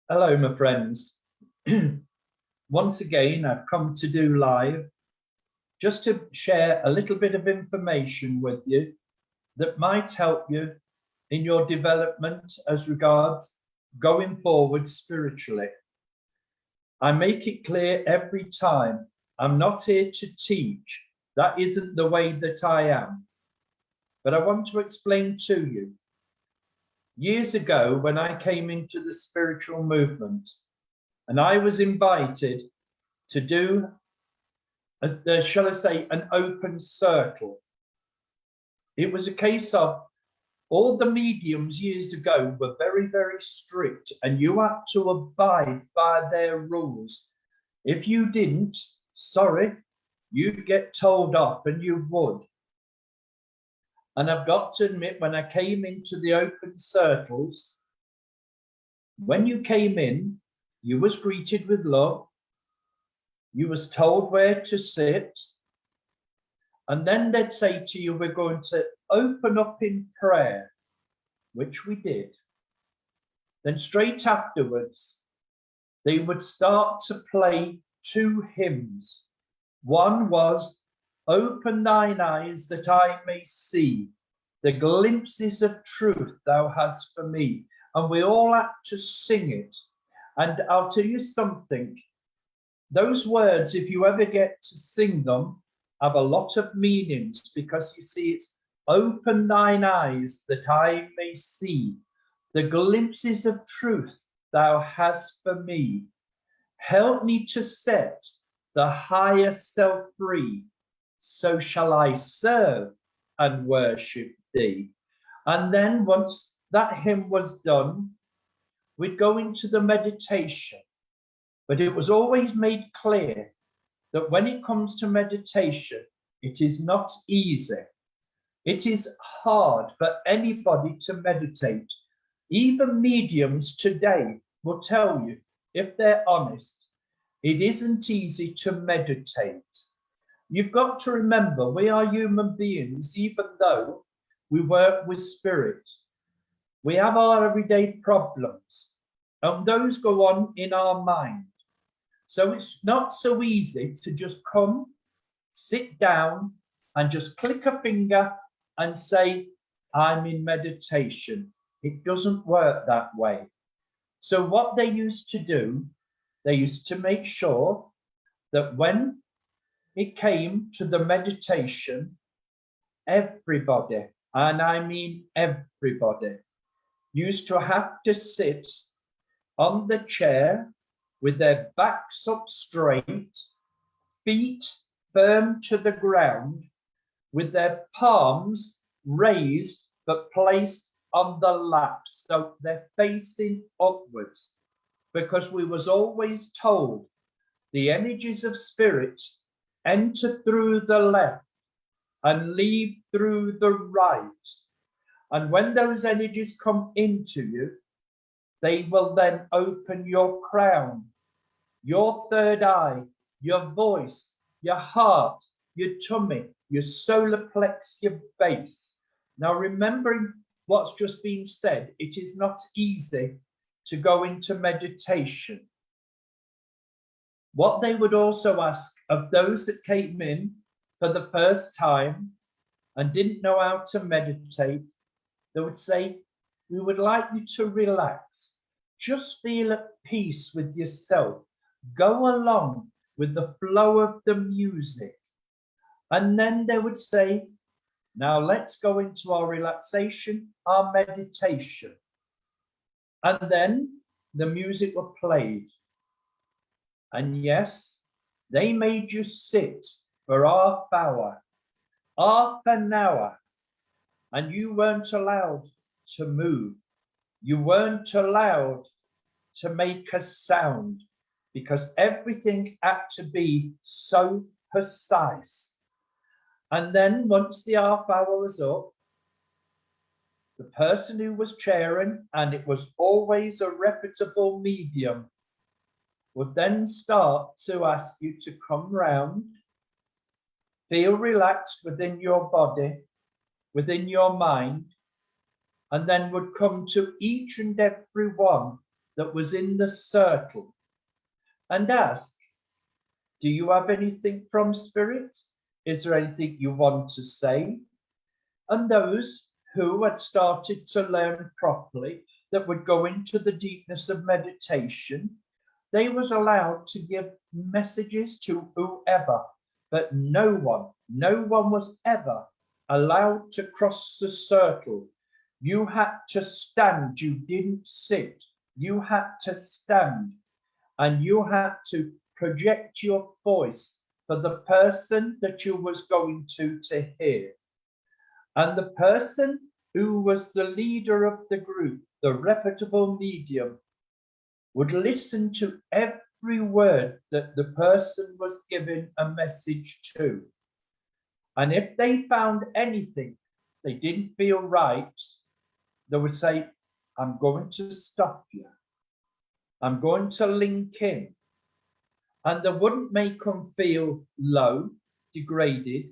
Hello, my friends. Once again, I've come to do live just to share a little bit of information with you that might help you in your development as regards going forward spiritually. I make it clear every time, I'm not here to teach. That isn't the way that I am. But I want to explain to you. Years ago, when I came into the spiritual movement, and I was invited to do, shall I say, an open circle. It was a case of all the mediums years ago were very, very strict, and you had to abide by their rules. If you didn't, sorry, you'd get told off, and you would. And I've got to admit, when I came into the open circles, when you came in, you was greeted with love. You was told where to sit. And then they'd say to you, we're going to open up in prayer, which we did. Then straight afterwards, they would start to play two hymns. One was, "Open thine eyes that I may see the glimpses of truth thou hast for me." And we all had to sing it. And I'll tell you something, those words, if you ever get to sing them, have a lot of meanings, because you see, it's open thine eyes that I may see the glimpses of truth thou hast for me. Help me to set the higher self free, so shall I serve and worship thee. And then once that hymn was done, we'd go into the meditation. But it was always made clear that when it comes to meditation, it is not easy. It is hard for anybody to meditate. Even mediums today will tell you, if they're honest, it isn't easy to meditate. You've got to remember, we are human beings, even though we work with spirit. We have our everyday problems, and those go on in our mind. So it's not so easy to just come, sit down, and just click a finger and say, I'm in meditation. It doesn't work that way. So what they used to do, they used to make sure that when it came to the meditation, everybody, and I mean everybody, used to have to sit on the chair with their backs up straight, feet firm to the ground, with their palms raised but placed on the lap, so they're facing upwards, because we was always told the energies of spirit enter through the left and leave through the right. And when those energies come into you, they will then open your crown, your third eye, your voice, your heart, your tummy, your solar plexus, your base. Now, remembering what's just been said, it is not easy to go into meditation. What they would also ask of those that came in for the first time and didn't know how to meditate, they would say, we would like you to relax. Just feel at peace with yourself. Go along with the flow of the music. And then they would say, now let's go into our relaxation, our meditation. And then the music was played. And yes, they made you sit for half an hour, and you weren't allowed to move. You weren't allowed to make a sound, because everything had to be so precise. And then once the half hour was up, the person who was chairing, and it was always a reputable medium, would then start to ask you to come round, feel relaxed within your body, within your mind, and then would come to each and every one that was in the circle and ask, do you have anything from Spirit? Is there anything you want to say? And those who had started to learn properly, that would go into the deepness of meditation, they was allowed to give messages to whoever, but no one was ever allowed to cross the circle. You had to stand, you didn't sit. You had to stand, and you had to project your voice for the person that you was going to hear. And the person who was the leader of the group, the reputable medium, would listen to every word that the person was giving a message to. And if they found anything they didn't feel right, they would say, I'm going to stop you. I'm going to link in. And they wouldn't make them feel low, degraded.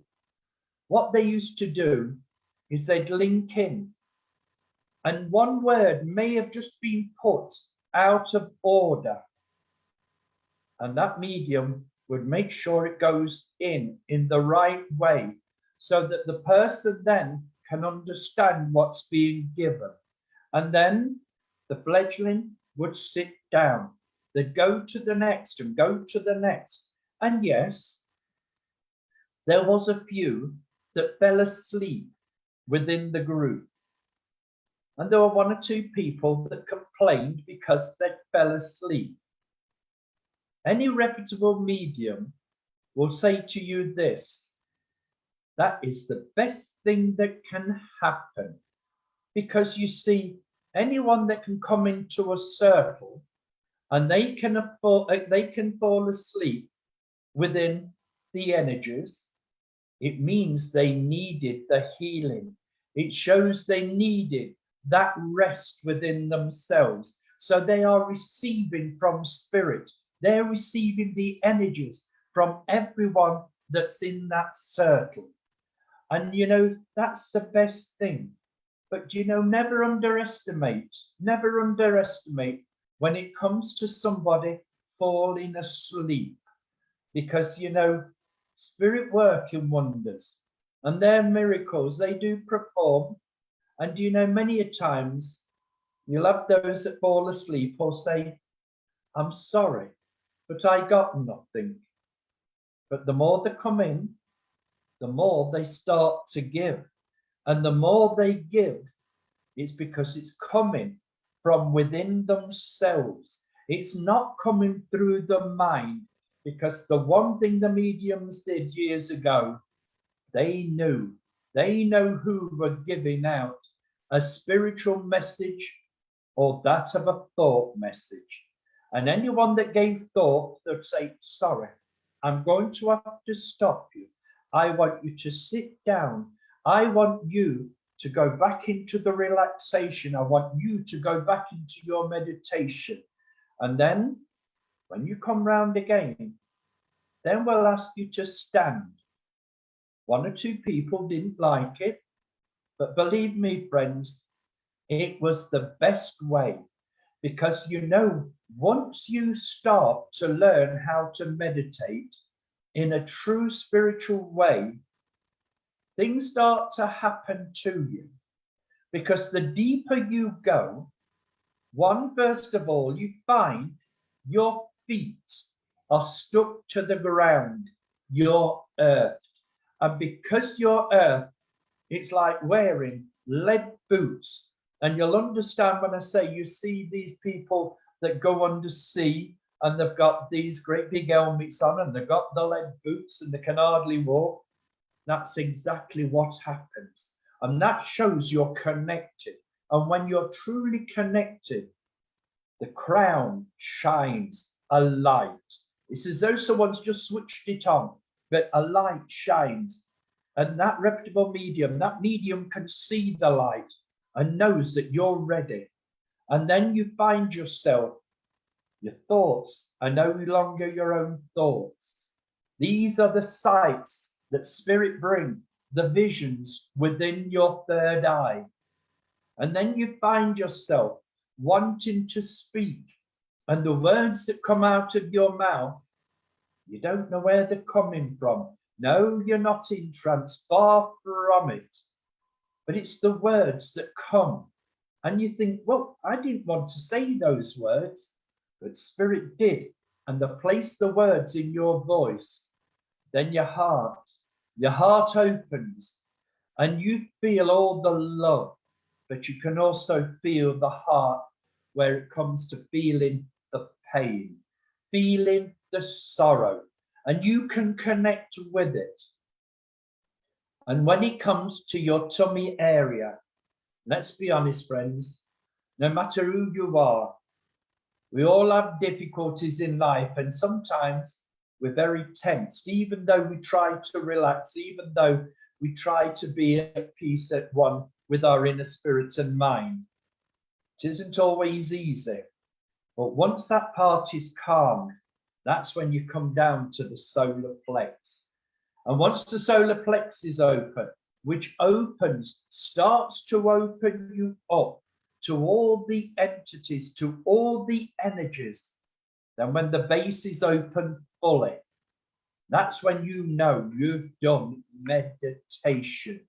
What they used to do is they'd link in. And one word may have just been put out of order. And that medium would make sure it goes in the right way, so that the person then can understand what's being given. And then the fledgling would sit down. They'd go to the next and go to the next. And yes, there was a few that fell asleep within the group. And there were one or two people that complained because they fell asleep. Any reputable medium will say to you this: that is the best thing that can happen. Because you see, anyone that can come into a circle and they can fall asleep within the energies, it means they needed the healing. It shows they needed that rest within themselves. So they are receiving from Spirit. They're receiving the energies from everyone that's in that circle. And you know, that's the best thing. But you know, never underestimate when it comes to somebody falling asleep. Because you know, Spirit work in wonders, and their miracles they do perform. And you know, many a times you'll have those that fall asleep or say, I'm sorry, but I got nothing. But the more they come in, the more they start to give. And the more they give, it's because it's coming from within themselves. It's not coming through the mind. Because the one thing the mediums did years ago, they know who were giving out a spiritual message or that of a thought message. And anyone that gave thought, they'd say, sorry, I'm going to have to stop you. I want you to sit down. I want you to go back into the relaxation. I want you to go back into your meditation. And then when you come round again, then we'll ask you to stand. One or two people didn't like it, but believe me, friends, it was the best way. Because you know, once you start to learn how to meditate in a true spiritual way, things start to happen to you. Because the deeper you go, first of all, you find your feet are stuck to the ground, your earth. And because your earth, it's like wearing lead boots. And you'll understand when I say you see these people that go under sea and they've got these great big helmets on and they've got the lead boots and they can hardly walk. That's exactly what happens. And that shows you're connected. And when you're truly connected, the crown shines a light. It's as though someone's just switched it on, but a light shines. And that reputable medium, that medium can see the light and knows that you're ready. And then you find yourself, your thoughts are no longer your own thoughts. These are the sights that Spirit brings, the visions within your third eye. And then you find yourself wanting to speak And the words that come out of your mouth, you don't know where they're coming from. No, you're not in trance, far from it. But it's the words that come. And you think, well, I didn't want to say those words, but Spirit did. And they place the words in your voice. Then your heart opens, and you feel all the love, but you can also feel the heart where it comes to feeling the pain, feeling the sorrow, and you can connect with it. And when it comes to your tummy area, let's be honest, friends, no matter who you are, we all have difficulties in life, and sometimes we're very tensed, even though we try to relax, even though we try to be at peace at one with our inner spirit and mind. It isn't always easy, but once that part is calmed, that's when you come down to the solar plex. And once the solar plex is open, which starts to open you up to all the entities, to all the energies, then when the base is open fully, that's when you know you've done meditation,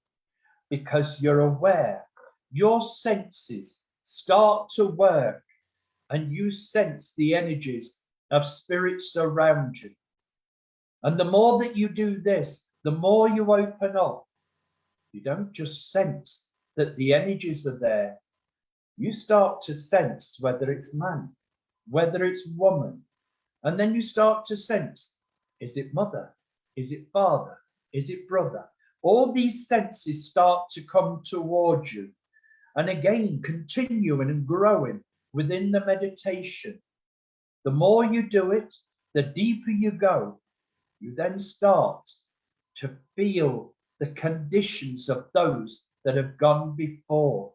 because you're aware, your senses start to work, and you sense the energies of spirits around you. And the more that you do this, the more you open up. You don't just sense that the energies are there. You start to sense whether it's man, whether it's woman. And then you start to sense, is it mother? Is it father? Is it brother? All these senses start to come towards you. And again, continuing and growing within the meditation. The more you do it, the deeper you go. You then start to feel the conditions of those that have gone before.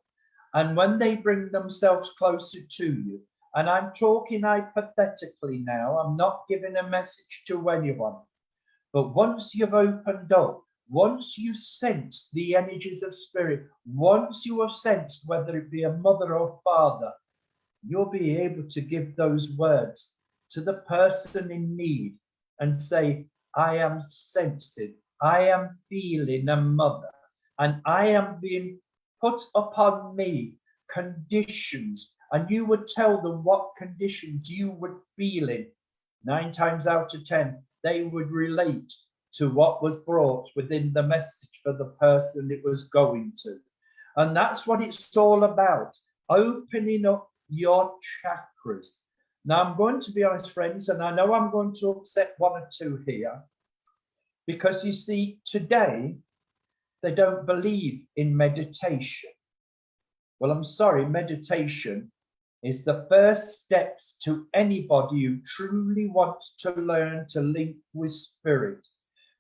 And when they bring themselves closer to you, and I'm talking hypothetically now, I'm not giving a message to anyone, but once you've opened up, once you sense the energies of spirit, once you have sensed whether it be a mother or father, you'll be able to give those words to the person in need and say, I am sensing, I am feeling a mother, and I am being put upon me conditions, and you would tell them what conditions you would feel in. 9 times out of 10, they would relate to what was brought within the message for the person it was going to. And that's what it's all about, opening up your chakras. Now, I'm going to be honest, friends, and I know I'm going to upset one or two here, because you see, today, they don't believe in meditation. Well, I'm sorry, meditation is the first steps to anybody who truly wants to learn to link with spirit.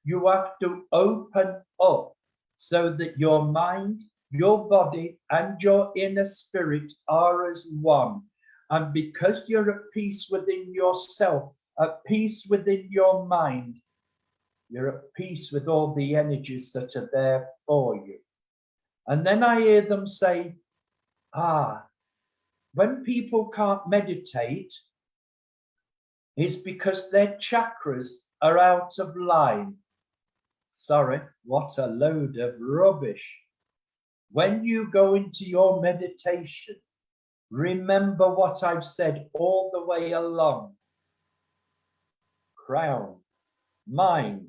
You have to open up so that your mind, your body, and your inner spirit are as one. And because you're at peace within yourself, at peace within your mind, you're at peace with all the energies that are there for you. And then I hear them say, when people can't meditate, it's because their chakras are out of line. Sorry, what a load of rubbish. When you go into your meditation, remember what I've said all the way along. Crown, mind,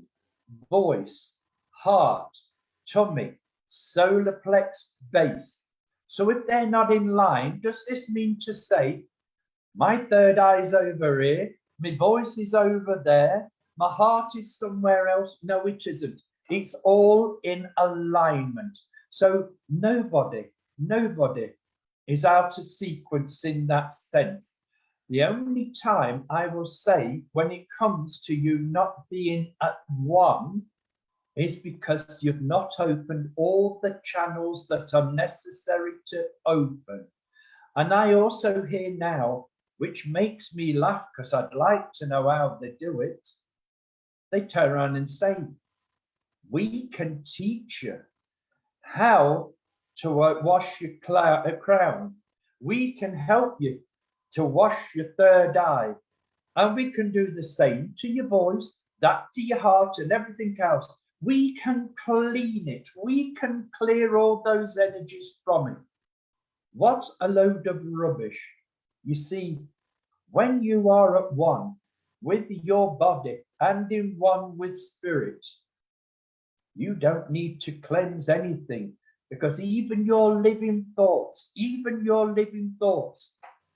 voice, heart, tummy, solar plex, base. So if they're not in line, does this mean to say, my third eye's over here, my voice is over there, my heart is somewhere else? No, it isn't. It's all in alignment. So nobody is out of sequence in that sense. The only time I will say when it comes to you not being at one is because you've not opened all the channels that are necessary to open. And I also hear now, which makes me laugh because I'd like to know how they do it. They turn around and say, we can teach you how to wash your crown. We can help you to wash your third eye. And we can do the same to your voice, that to your heart and everything else. We can clean it. We can clear all those energies from it. What a load of rubbish. You see, when you are at one with your body and in one with spirit, you don't need to cleanse anything, because even your living thoughts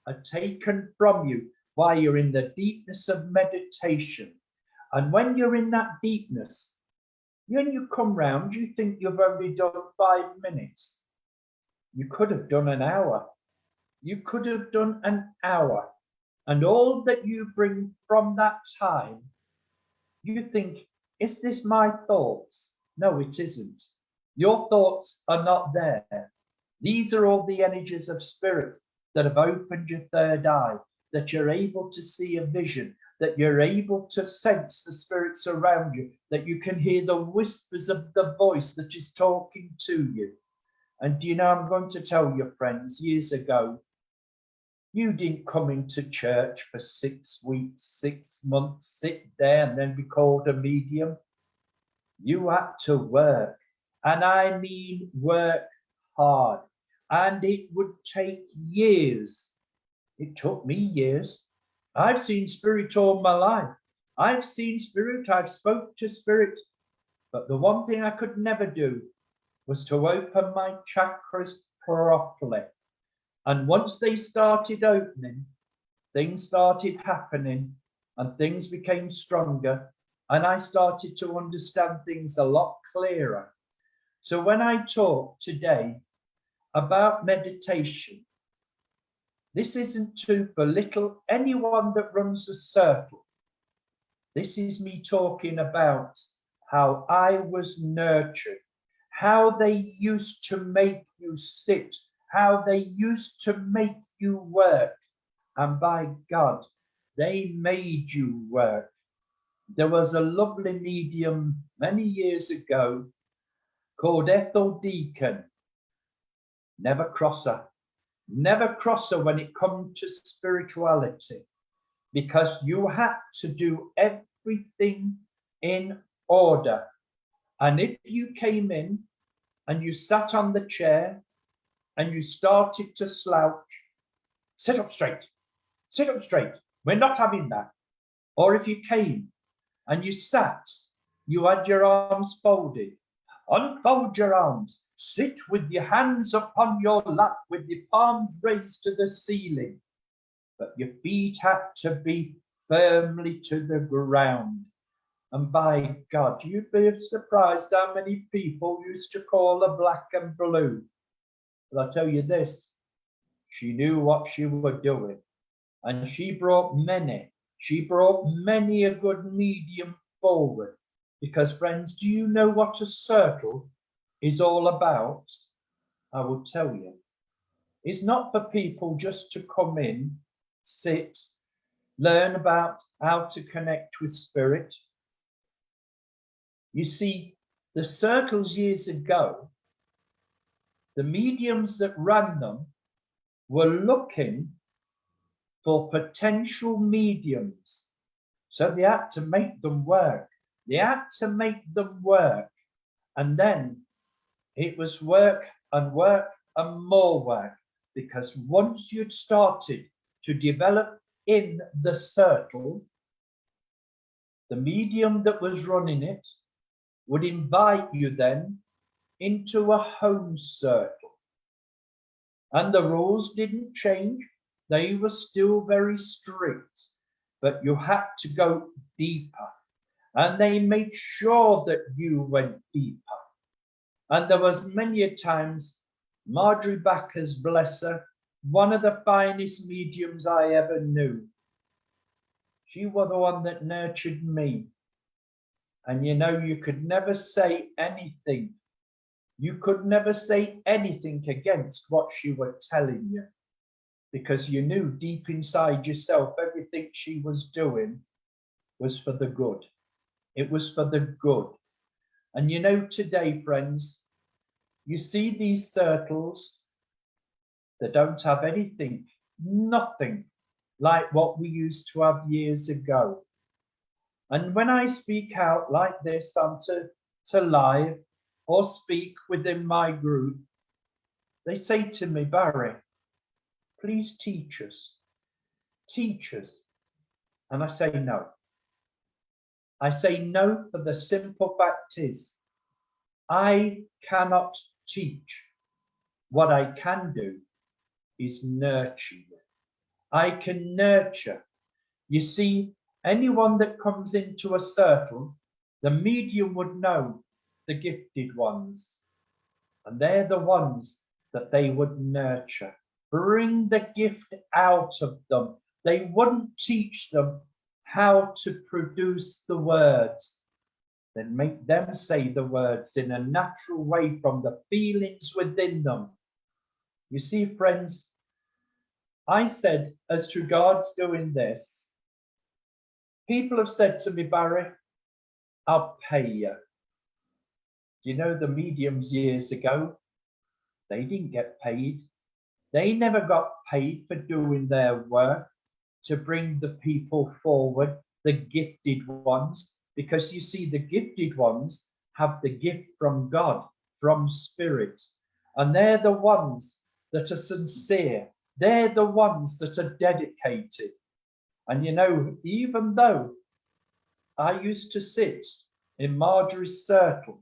are taken from you while you're in the deepness of meditation. And when you're in that deepness, when you come round, you think you've only done 5 minutes. You could have done an hour. You could have done an hour. And all that you bring from that time, you think, is this my thoughts? No, it isn't. Your thoughts are not there. These are all the energies of spirit that have opened your third eye, that you're able to see a vision, that you're able to sense the spirits around you, that you can hear the whispers of the voice that is talking to you. And do you know, I'm going to tell you, friends, years ago, you didn't come into church for 6 weeks, 6 months, sit there and then be called a medium. You had to work, and I mean work hard, and it would take years. It took me years. I've seen spirit all my life. I've seen spirit, I've spoke to spirit, but the one thing I could never do was to open my chakras properly. And once they started opening, things started happening and things became stronger, and I started to understand things a lot clearer. So when I talk today about meditation, this isn't to belittle anyone that runs a circle. This is me talking about how I was nurtured, how they used to make you sit, how they used to make you work. And by God, they made you work. There was a lovely medium many years ago called Ethel Deacon. Never cross her. Never cross her when it comes to spirituality, because you had to do everything in order. And if you came in and you sat on the chair and you started to slouch, sit up straight, sit up straight. We're not having that. Or if you came and you sat, you had your arms folded. Unfold your arms. Sit with your hands upon your lap, with your palms raised to the ceiling. But your feet had to be firmly to the ground. And by God, you'd be surprised how many people used to call her black and blue. But I'll tell you this, she knew what she was doing. And she brought many a good medium forward. Because, friends, do you know what a circle is all about? I will tell you. It's not for people just to come in, sit, learn about how to connect with spirit. You see, the circles years ago, the mediums that ran them were looking for potential mediums. So they had to make them work. They had to make them work. And then it was work and work and more work. Because once you'd started to develop in the circle, the medium that was running it would invite you then into a home circle. And the rules didn't change. They were still very strict, but you had to go deeper. And they made sure that you went deeper. And there was many a times, Marjorie Backers, bless her, one of the finest mediums I ever knew. She was the one that nurtured me. And you know, you could never say anything. You could never say anything against what she was telling you, because you knew deep inside yourself everything she was doing was for the good. It was for the good. And you know, today, friends, you see these circles that don't have anything, nothing like what we used to have years ago. And when I speak out like this onto live or speak within my group, they say to me, Barry, please teach us. Teach us. And I say no. I say no for the simple fact is, I cannot teach. What I can do is nurture you. I can nurture. You see, anyone that comes into a circle, the medium would know the gifted ones. And they're the ones that they would nurture. Bring the gift out of them. They wouldn't teach them how to produce the words. Then make them say the words in a natural way from the feelings within them. You see, friends, I said, as regards doing this, people have said to me, Barry, I'll pay you. You know, the mediums years ago, they didn't get paid. They never got paid for doing their work to bring the people forward, the gifted ones, because you see, the gifted ones have the gift from God, from Spirit, and they're the ones that are sincere. They're the ones that are dedicated. And you know, even though I used to sit in Marjorie's circle,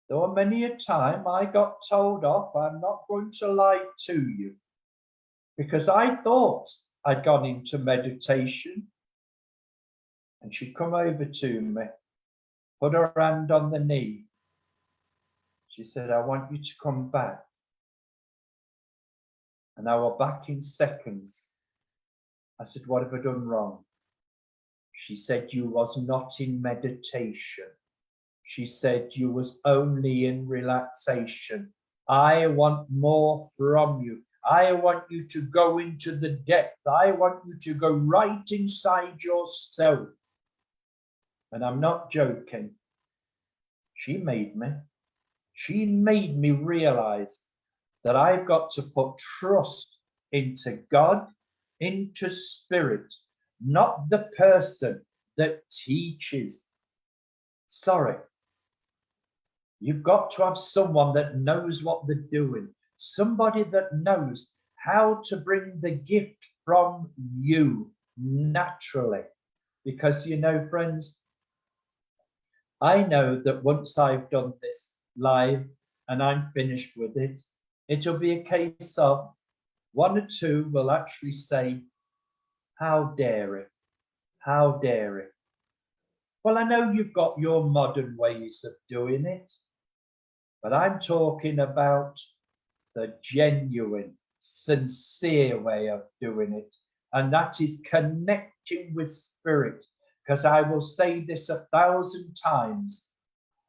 there were many a time I got told off, I'm not going to lie to you, because I thought I'd gone into meditation. And she'd come over to me, put her hand on the knee. She said, I want you to come back. And I was back in seconds. I said, what have I done wrong? She said, you was not in meditation. She said, you was only in relaxation. I want more from you. I want you to go into the depth. I want you to go right inside yourself. And I'm not joking. She made me. She made me realize that I've got to put trust into God, into Spirit, not the person that teaches. Sorry. You've got to have someone that knows what they're doing, somebody that knows how to bring the gift from you naturally. Because, you know, friends, I know that once I've done this live and I'm finished with it, it'll be a case of one or two will actually say, how dare it? How dare it? Well, I know you've got your modern ways of doing it, but I'm talking about the genuine, sincere way of doing it. And that is connecting with Spirit. Because I will say this 1,000 times.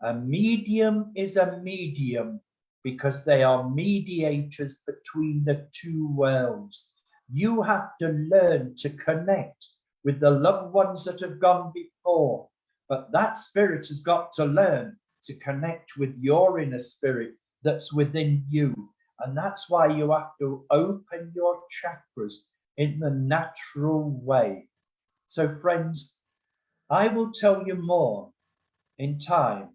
A medium is a medium because they are mediators between the two worlds. You have to learn to connect with the loved ones that have gone before. But that spirit has got to learn to connect with your inner spirit that's within you. And that's why you have to open your chakras in the natural way. So, friends, I will tell you more in time.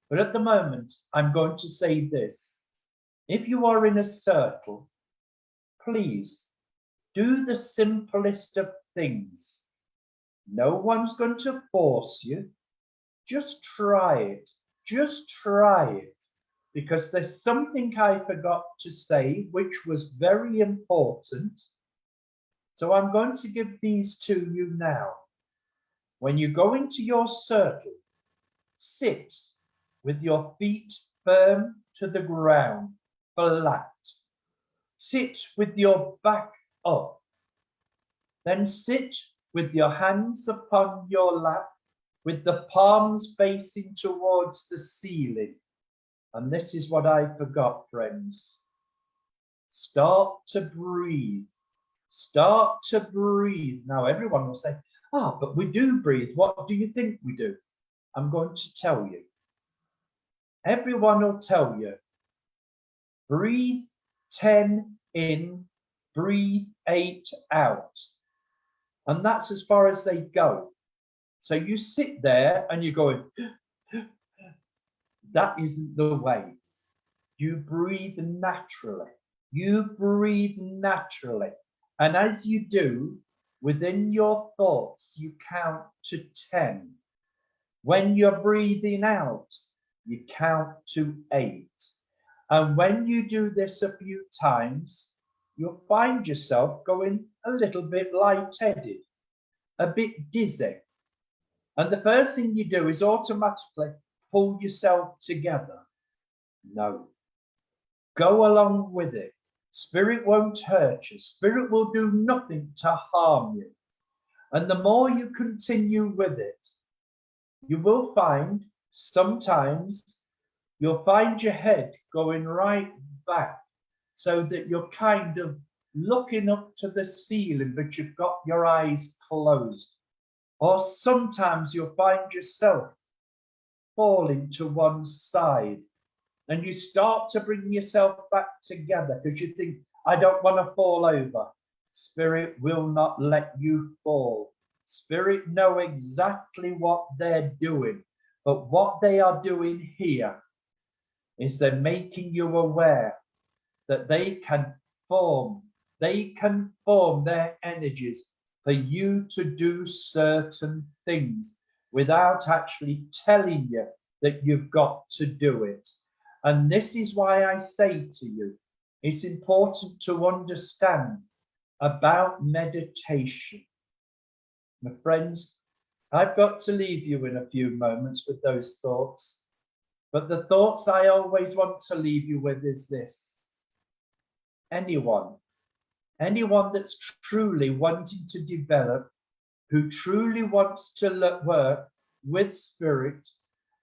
But at the moment, I'm going to say this. If you are in a circle, please do the simplest of things. No one's going to force you. Just try it. Just try it. Because there's something I forgot to say, which was very important. So I'm going to give these to you now. When you go into your circle, sit with your feet firm to the ground, flat. Sit with your back up. Then sit with your hands upon your lap, with the palms facing towards the ceiling. And this is what I forgot, friends. Start to breathe. Start to breathe. Now, everyone will say, but we do breathe. What do you think we do? I'm going to tell you. Everyone will tell you. Breathe 10 in, breathe 8 out. And that's as far as they go. So you sit there and you're going, that isn't the way. You breathe naturally. You breathe naturally. And as you do, within your thoughts, you count to 10. When you're breathing out, you count to 8. And when you do this a few times, you'll find yourself going a little bit lightheaded, a bit dizzy. And the first thing you do is automatically pull yourself together. No. Go along with it. Spirit won't hurt you. Spirit will do nothing to harm you. And the more you continue with it, you will find sometimes you'll find your head going right back so that you're kind of looking up to the ceiling, but you've got your eyes closed. Or sometimes you'll find yourself falling to one side and you start to bring yourself back together because you think, I don't want to fall over. Spirit will not let you fall. Spirit know exactly what they're doing. But what they are doing here is they're making you aware that they can form their energies for you to do certain things without actually telling you that you've got to do it. And this is why I say to you, it's important to understand about meditation. My friends, I've got to leave you in a few moments with those thoughts. But the thoughts I always want to leave you with is this. Anyone that's truly wanting to develop, who truly wants to work with spirit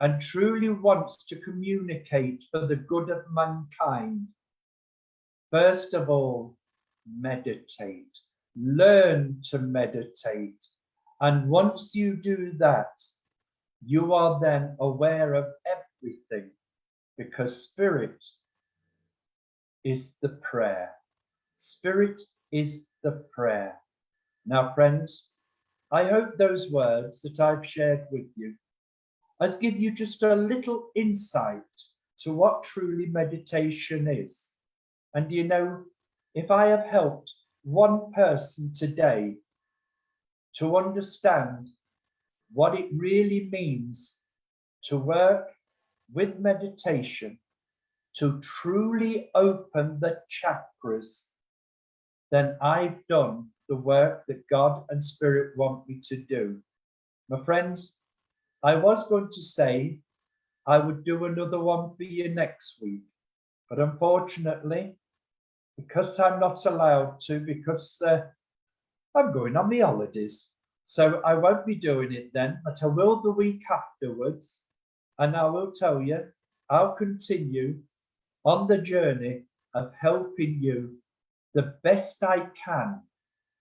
and truly wants to communicate for the good of mankind, first of all, meditate. Learn to meditate. And once you do that, you are then aware of everything, because spirit is the prayer. Spirit is the prayer. Now, friends, I hope those words that I've shared with you has given you just a little insight to what truly meditation is. And you know, if I have helped one person today to understand what it really means to work with meditation, to truly open the chakras, then I've done the work that God and Spirit want me to do. My friends, I was going to say I would do another one for you next week, but unfortunately, because I'm not allowed to, because I'm going on the holidays, so I won't be doing it then, but I will the week afterwards, and I will tell you, I'll continue on the journey of helping you the best I can,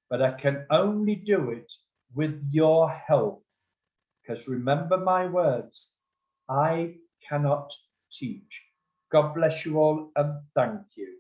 but I can only do it with your help. Because remember my words, I cannot teach. God bless you all and thank you.